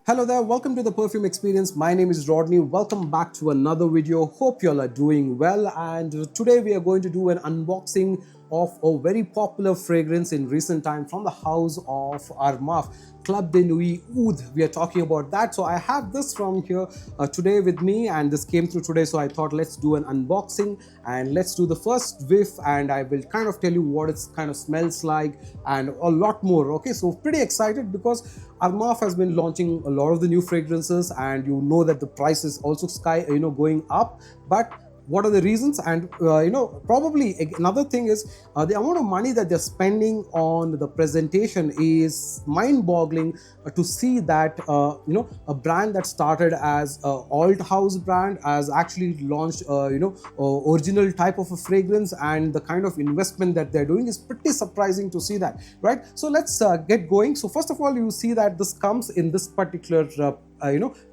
Hello there, welcome to the Perfume Experience. My name is Rodney. Welcome back to another video. Hope you all are doing well. And today we are going to do an unboxing of a very popular fragrance in recent time from the house of Armaf, Club Nuit Oud. We are talking about that. So I have this from here today with me, and this came through today. So I thought let's do an unboxing and let's do the first whiff, and I will kind of tell you what it kind of smells like and a lot more. Okay, so pretty excited because Armaf has been launching a lot of the new fragrances, and you know that the price is also going up. But what are the reasons? And probably another thing is the amount of money that they're spending on the presentation is mind-boggling. To see that a brand that started as a alt house brand has actually launched original type of a fragrance, and the kind of investment that they're doing is pretty surprising to see that, right? So let's get going. So first of all, you see that this comes in this particular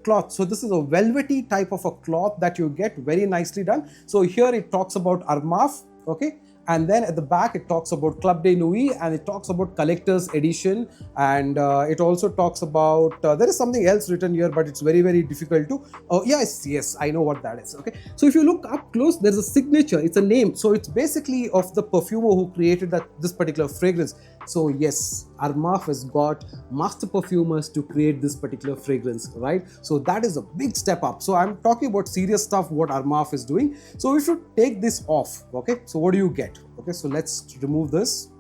cloth. So this is a velvety type of a cloth that you get, very nicely done. So here it talks about Armaf, okay, and then at the back it talks about Club Nuit, and it talks about collector's edition, and it also talks about there is something else written here, but it's very difficult to yes, I know what that is. Okay, so if you look up close, there's a signature, it's a name, so it's basically of the perfumer who created this particular fragrance. So yes, Armaf has got master perfumers to create this particular fragrance, right? So that is a big step up. So I'm talking about serious stuff what Armaf is doing. So we should take this off. Okay, so what do you get? Okay, so let's remove this.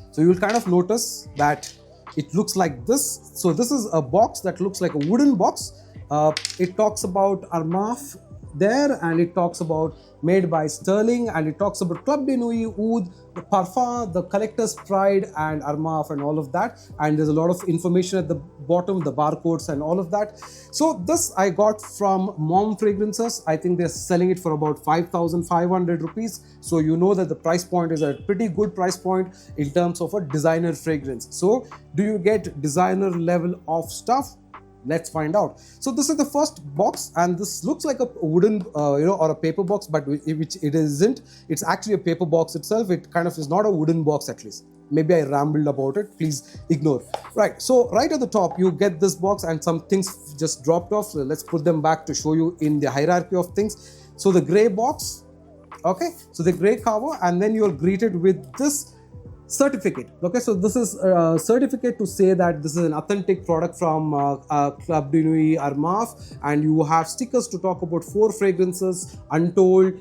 So you'll kind of notice that it looks like this. So this is a box that looks like a wooden box. It talks about Armaf there, and it talks about made by Sterling, and it talks about Club Nuit Oud, the Parfum, the Collector's Pride, and Armaf, and all of that. And there's a lot of information at the bottom, the barcodes and all of that. So this I got from Mom Fragrances. I think they're selling it for about 5,500 rupees. So you know that the price point is a pretty good price point in terms of a designer fragrance. So do you get designer level of stuff? Let's find out. So this is the first box, and this looks like a wooden or a paper box, but which it isn't. It's actually a paper box itself. It kind of is not a wooden box, at least. Maybe I rambled about it, please ignore. Right, so right at the top you get this box, and some things just dropped off. So let's put them back to show you in the hierarchy of things. So the gray box, okay, so the gray cover, and then you're greeted with this certificate. Okay, so this is a certificate to say that this is an authentic product from Club Nuit Armaf, and you have stickers to talk about 4 fragrances, Untold.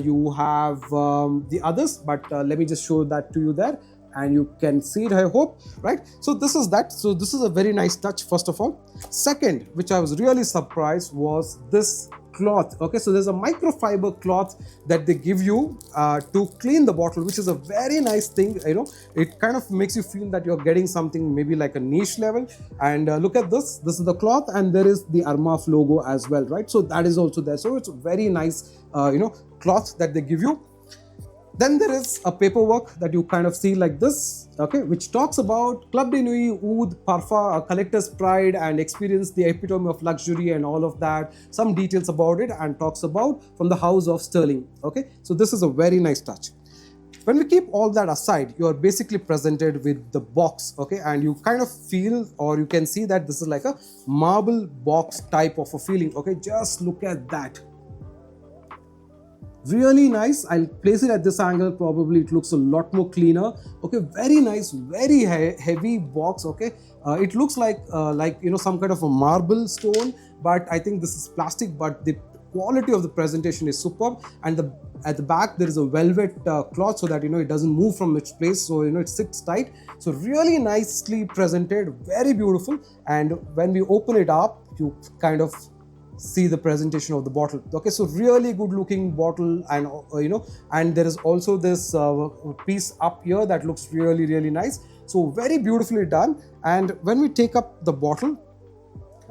You have the others, but let me just show that to you there, and you can see it, I hope, right? So this is that. So this is a very nice touch, first of all. Second, which I was really surprised, was this cloth. Okay, so there's a microfiber cloth that they give you to clean the bottle, which is a very nice thing. It kind of makes you feel that you're getting something maybe like a niche level. And look at this is the cloth, and there is the Armaf logo as well, right? So that is also there. So it's a very nice cloth that they give you. Then there is a paperwork that you kind of see like this, okay, which talks about Club Nuit Oud, Parfum, a Collector's Pride, and Experience, the epitome of luxury, and all of that. Some details about it, and talks about from the house of Sterling. Okay, so this is a very nice touch. When we keep all that aside, you are basically presented with the box, okay, and you kind of feel, or you can see that this is like a marble box type of a feeling. Okay, just look at that. Really nice. I'll place it at this angle. Probably it looks a lot more cleaner. Okay, very nice, very heavy box. Okay, it looks like some kind of a marble stone, but I think this is plastic. But the quality of the presentation is superb, and at the back there is a velvet cloth, so that it doesn't move from its place, so it sits tight. So really nicely presented, very beautiful. And when we open it up, you kind of see the presentation of the bottle. Okay, so really good looking bottle, and and there is also this piece up here that looks really nice. So very beautifully done. And when we take up the bottle,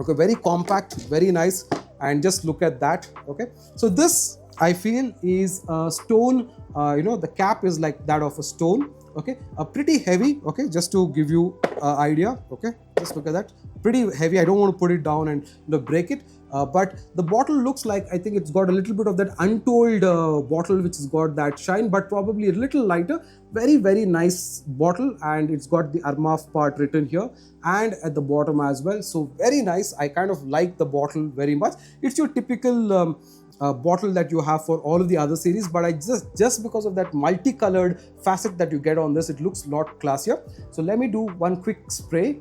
okay, very compact, very nice, and just look at that. Okay, so this I feel is a stone. The cap is like that of a stone. okay, pretty heavy, okay, just to give you an idea, okay, just look at that, pretty heavy. I don't want to put it down and break it, but the bottle looks like, I think it's got a little bit of that untold bottle which has got that shine, but probably a little lighter. Very nice bottle, and it's got the Armaf part written here and at the bottom as well. So very nice. I kind of like the bottle very much. It's your typical bottle that you have for all of the other series, but I just because of that multicolored facet that you get on this, it looks a lot classier. So let me do one quick spray.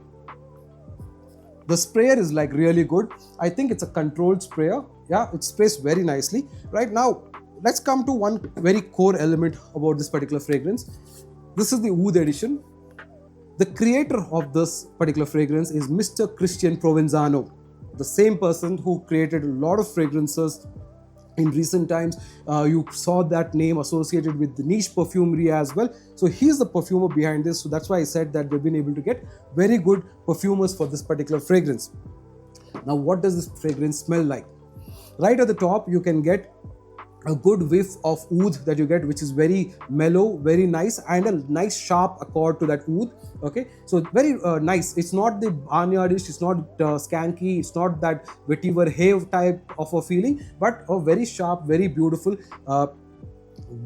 The sprayer is like really good. I think it's a controlled sprayer. Yeah, it sprays very nicely. Right now, let's come to one very core element about this particular fragrance. This is the Oud edition. The creator of this particular fragrance is Mr. Christian Provenzano, the same person who created a lot of fragrances in recent times. You saw that name associated with the niche perfumery as well. So he's the perfumer behind this. So that's why I said that they've been able to get very good perfumers for this particular fragrance. Now, what does this fragrance smell like? Right at the top, you can get a good whiff of oud that you get, which is very mellow, very nice, and a nice sharp accord to that oud. Okay, so very nice. It's not the barnyardish, it's not skanky, it's not that vetiver have type of a feeling, but a very sharp, very beautiful,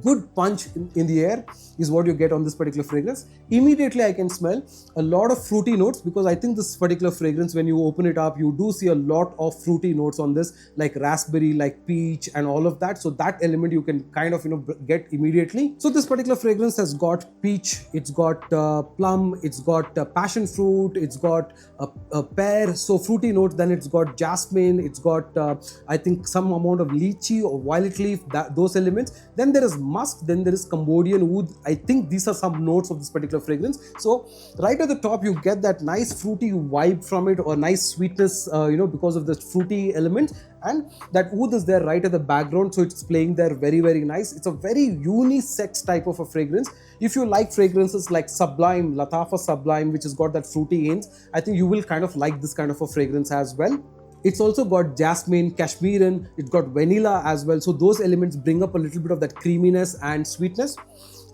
good punch in the air is what you get on this particular fragrance. Immediately I can smell a lot of fruity notes, because I think this particular fragrance, when you open it up, you do see a lot of fruity notes on this, like raspberry, like peach and all of that. So that element you can kind of get immediately. So this particular fragrance has got peach, it's got plum, it's got passion fruit, it's got a pear, so fruity notes. Then it's got jasmine, it's got I think some amount of lychee or violet leaf, those elements. Then there is musk, then there is Cambodian oud. I think these are some notes of this particular fragrance. So right at the top you get that nice fruity vibe from it, or nice sweetness because of the fruity element, and that oud is there right at the background, so it's playing there very nice. It's a very unisex type of a fragrance. If you like fragrances like Sublime, Latafa Sublime, which has got that fruity hints, I think you will kind of like this kind of a fragrance as well. It's also got jasmine, cashmeran, it's got vanilla as well. So those elements bring up a little bit of that creaminess and sweetness.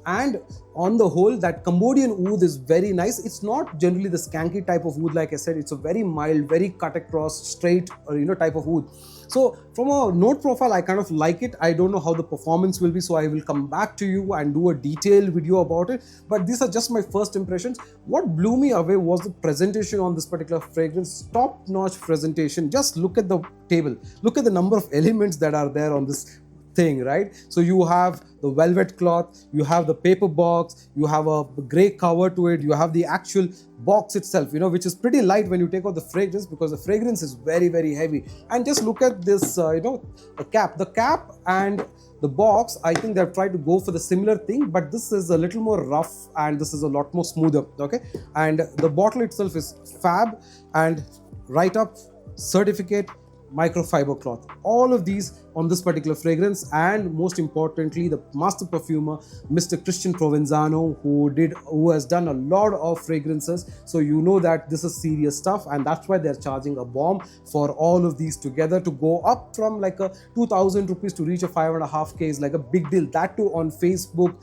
And on the whole, that Cambodian oud is very nice. It's not generally the skanky type of oud, like I said. It's a very mild, very cut across, straight, type of oud. So from a note profile, I kind of like it. I don't know how the performance will be, so I will come back to you and do a detailed video about it. But these are just my first impressions. What blew me away was the presentation on this particular fragrance. Top-notch presentation. Just look at the table. Look at the number of elements that are there on this thing, right? So you have the velvet cloth, you have the paper box, you have a gray cover to it, you have the actual box itself, which is pretty light when you take out the fragrance, because the fragrance is very heavy. And just look at this, the cap and the box. I think they've tried to go for the similar thing, but this is a little more rough and this is a lot more smoother. Okay, and the bottle itself is fab, and right up certificate, microfiber cloth, all of these on this particular fragrance. And most importantly, the master perfumer Mr. Christian Provenzano, who has done a lot of fragrances, so you know that this is serious stuff, and that's why they're charging a bomb for all of these together. To go up from like a 2,000 rupees to reach a 5.5k is like a big deal. That too on Facebook,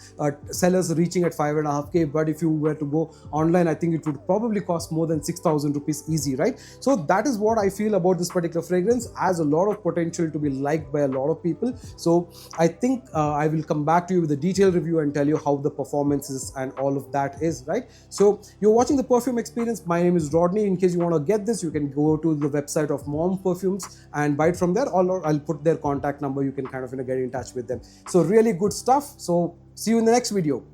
sellers reaching at 5.5k, but if you were to go online, I think it would probably cost more than 6,000 rupees easy, right? So that is what I feel about this particular fragrance. Has a lot of potential to be liked by a lot of people. So I think I will come back to you with a detailed review and tell you how the performance is and all of that is, right? So you're watching the Perfume Experience. My name is Rodney. In case you want to get this, you can go to the website of Mom Perfumes and buy it from there, or I'll put their contact number. You can kind of get in touch with them. So really good stuff. So see you in the next video.